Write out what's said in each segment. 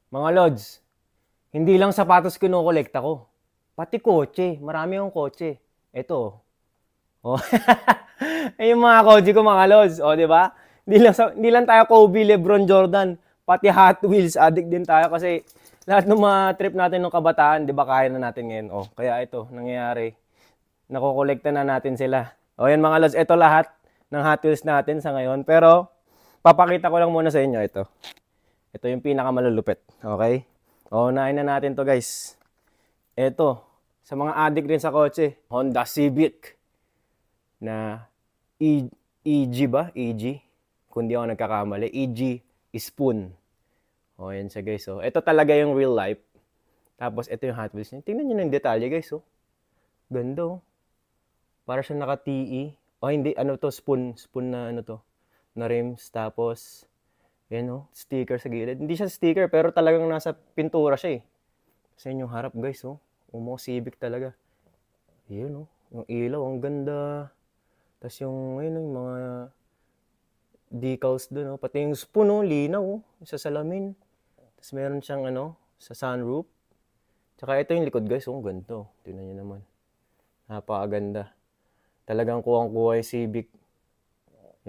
Mga lods, hindi lang sapatos kinokolekta ko. Pati kotse. Marami akong kotse. Ito. Oh. Ay, yung mga kotse ko mga lods. O, di ba? Hindi lang tayo Kobe, LeBron, Jordan. Pati Hot Wheels, addict din tayo kasi lahat ng mga trip natin ng kabataan, di ba, kaya na natin ngayon. O, kaya ito, nangyayari. Nakokolekta na natin sila. O, yan mga lods. Ito lahat ng Hot Wheels natin sa ngayon. Pero, papakita ko lang muna sa inyo ito. Ito yung pinakamalulupit. Okay? O, unahin na natin to guys. Ito, sa mga addict rin sa kotse, Honda Civic na EG ba? EG? Kung di ako nagkakamali. EG Spoon. O, yan siya guys. O, ito talaga yung real life. Tapos, ito yung Hot Wheels niya. Tingnan nyo ng detalye guys. O, ganda o. Para siya naka-TE. O, hindi. Ano to? Spoon. Spoon na ano to. Na rims. Tapos, yan o. Sticker sa gilid. Hindi siya sticker, pero talagang nasa pintura siya eh. Sa inyong harap guys o. Umo Civic talaga. Yan o. Yung ilaw, ang ganda. Tapos yung, ayun, yung mga decals dun, oh. Pati yung spoon, oh, linaw, oh. Sa salamin. Tapos meron siyang, ano, sa sunroof. Tsaka ito yung likod, guys, oh, ganito. Tingnan nyo naman. Napakaganda. Talagang kuwang-kuha yung Civic.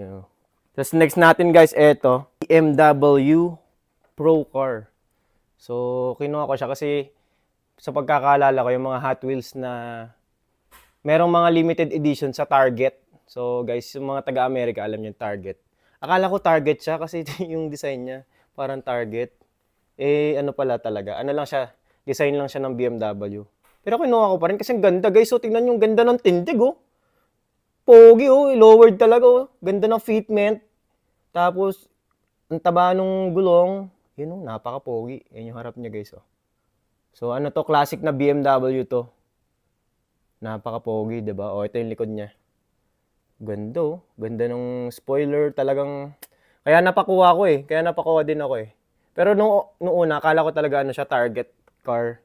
Yan, oh. Tapos next natin, guys, ito. BMW Pro Car. So, kinuha ko siya kasi sa pagkakaalala ko, yung mga Hot Wheels na merong mga limited edition sa Target. So, guys, yung mga taga-Amerika, alam niyo yung Target. Akala ko Target siya kasi yung design niya, parang Target. Eh, ano pala talaga? Ano lang siya, design lang siya ng BMW. Pero kinuha ko pa rin kasi ang ganda, guys. So, tingnan yung ganda ng tindig, oh. Pogi, oh. Lowered talaga, oh. Ganda ng fitment. Tapos, ang taba nung gulong. Yun, oh, napaka-pogi. Yan yung harap niya, guys, oh. So, ano to? Classic na BMW to. Napaka-pogi, diba? O, ito yung likod niya. Ganda, oh. Ganda ng spoiler. Talagang, kaya napakuha ko eh. Kaya napakuha din ako eh. Pero nung una, akala ko talaga ano siya, Target car.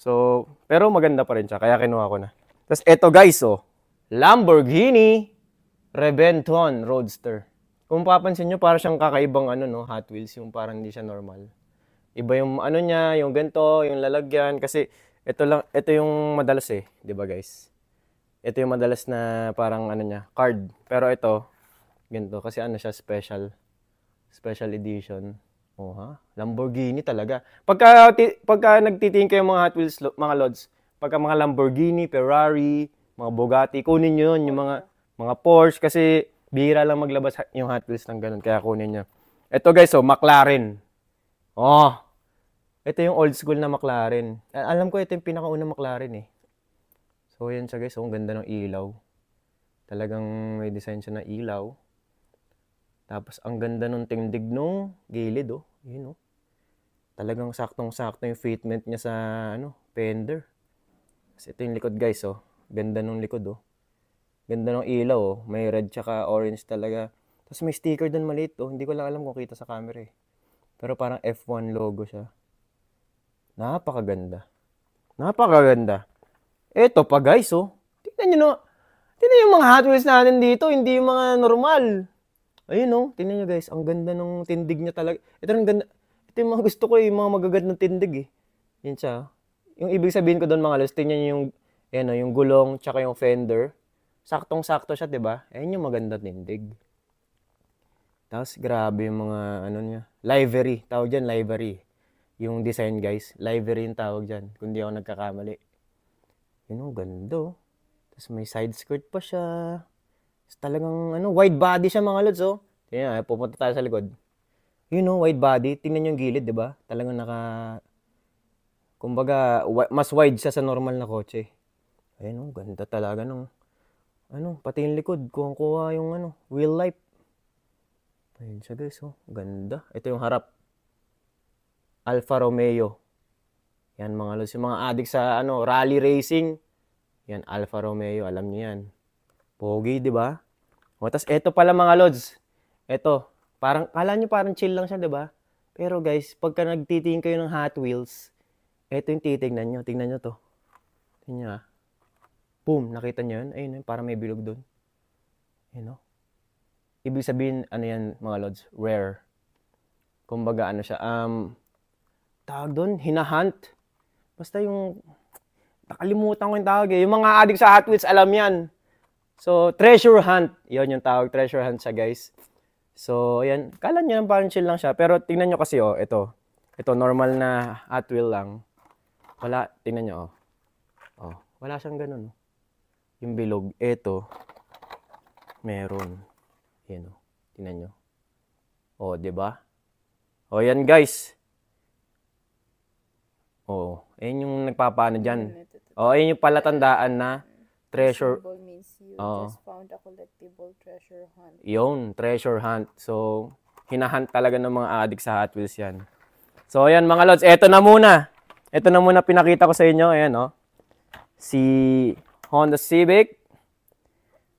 So, pero maganda pa rin siya. Kaya kinuha ko na. Tapos, eto guys, oh. Lamborghini Reventon Roadster. Kung papansin nyo, parang siyang kakaibang ano, no, Hot Wheels. Yung parang hindi siya normal. Iba yung ano niya, yung ganito, yung lalagyan. Kasi, ito yung madalas eh. Diba guys? Ito yung madalas na parang ano niya, card. Pero ito, ganito. Kasi ano siya, special edition. Oh ha? Lamborghini talaga. Pagka nagtitingin kayo mga Hot Wheels, mga lods, pagka mga Lamborghini, Ferrari, mga Bugatti, kunin nyo yun, yung mga Porsche, kasi bihira lang maglabas yung Hot Wheels ng ganun, kaya kunin nyo. Ito guys, oh, McLaren. Oh, ito yung old school na McLaren. Alam ko ito yung pinakaunang McLaren eh. So, yan siya guys. Oh, ang ganda ng ilaw. Talagang may design siya na ilaw. Tapos, ang ganda ng tindig nung gilid, oh. Yun, oh. Talagang saktong-sakto yung fitment niya sa, ano, fender. Tapos, ito yung likod guys, oh. Ganda ng likod, oh. Ganda ng ilaw, oh. May red tsaka orange talaga. Tapos, may sticker dun maliit, oh. Hindi ko lang alam kung kita sa camera, eh. Pero parang F1 logo siya. Napakaganda. Napakaganda. Eto pa guys, oh. Tingnan nyo no. Tingnan yung mga Hot Wheels natin dito, hindi yung mga normal. Ayun, oh. Tingnan nyo guys, ang ganda ng tindig niya talaga. Ito ang ganda. Ito yung mga gusto ko, yung mga magagandang tindig eh. Yan siya. Yung ibig sabihin ko doon mga lods, tingnan nyo yung, yan, oh, yung gulong, tsaka yung fender. Saktong-sakto siya, 'di ba? Ayun yung magandang tindig. Tapos grabe yung mga ano niya. Livery, tawag diyan livery. Yung design guys, livery yung tawag diyan, kung di ako nagkakamali. Yun, ang ganda, oh. Tapos may side skirt pa siya. Tapos talagang ano, wide body siya mga lods, oh. Tingnan, pupunta tayo sa likod. Yun, oh, wide body. Tingnan yung gilid, 'di ba? Talagang kumbaga, mas wide siya sa normal na kotse. Ayun, oh, ganda talaga nung ano, pati yung likod, kuha yung ano, real life. Ayun siya guys, oh. Ganda. Ito yung harap. Alfa Romeo. Yan mga lods. Yung mga addict sa ano, rally racing. Yan, Alfa Romeo. Alam niyo yan. Pogi, di ba? O, tas eto pala mga lods. Eto. Parang, kala nyo parang chill lang siya, di ba? Pero guys, pagka nagtitingin kayo ng Hot Wheels, eto yung titignan nyo. Tingnan nyo to. Tingnan nyo ah. Boom, nakita nyo yun? Ayun, parang may bilog doon. Ayun, oh. Ibig sabihin, ano yan mga lods? Rare. Kumbaga, ano siya, tawag doon? Hinahunt. Basta yung, nakalimutan ko yung tawag eh. Yung mga addict sa Hot Wheels, alam yan. So, treasure hunt. Yun yung tawag, treasure hunt siya, guys. So, ayan. Kala nyo parang chill lang siya. Pero tingnan nyo kasi, oh, ito. Ito, normal na Hot Wheel lang. Wala, tingnan nyo, oh. Oh, wala siyang ganun. Oh. Yung bilog, ito, meron. Yan, oh. Tingnan nyo. Oh, di ba? Oh, yan, guys. Oh, ayan yung nagpapaano dyan. Oh, ayan yung palatandaan na treasure. Symbol means you Oo. just found a collectible treasure hunt. Yun, treasure hunt. So, hinahunt talaga ng mga addict sa Hot Wheels yan. So, ayan mga lods, eto na muna. Ito na muna pinakita ko sa inyo. Ayan, oh. Si Honda Civic,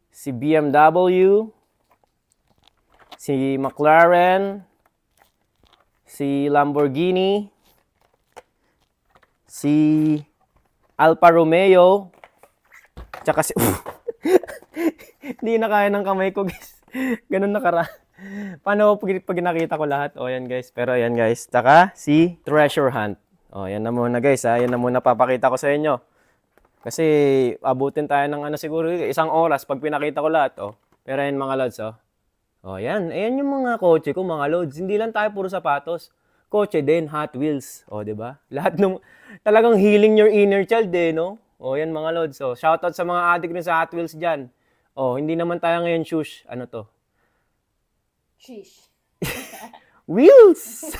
si BMW, si McLaren, si Lamborghini, si Alfa Romeo, tsaka si... Hindi na kaya ng kamay ko, guys. Ganun nakara. Paano pag nakita ko lahat? O, yan, guys. Pero, yan, guys. Tsaka si Treasure Hunt. O, yan na muna, guys. Ha? Yan na muna papakita ko sa inyo. Kasi, abutin tayo ng siguro, 1 oras pag pinakita ko lahat. O. Pero, yan, mga lods, o. O, yan. Ayan yung mga kotse ko, mga lods. Hindi lang tayo puro sapatos. Kotse din, Hot Wheels. O, di ba? Lahat nung, talagang healing your inner child, eh, no? O, yan, mga lods. O, shoutout sa mga addict rin sa Hot Wheels dyan. Oh, hindi naman tayo ngayon shush. Ano to? Sheesh. Wheels!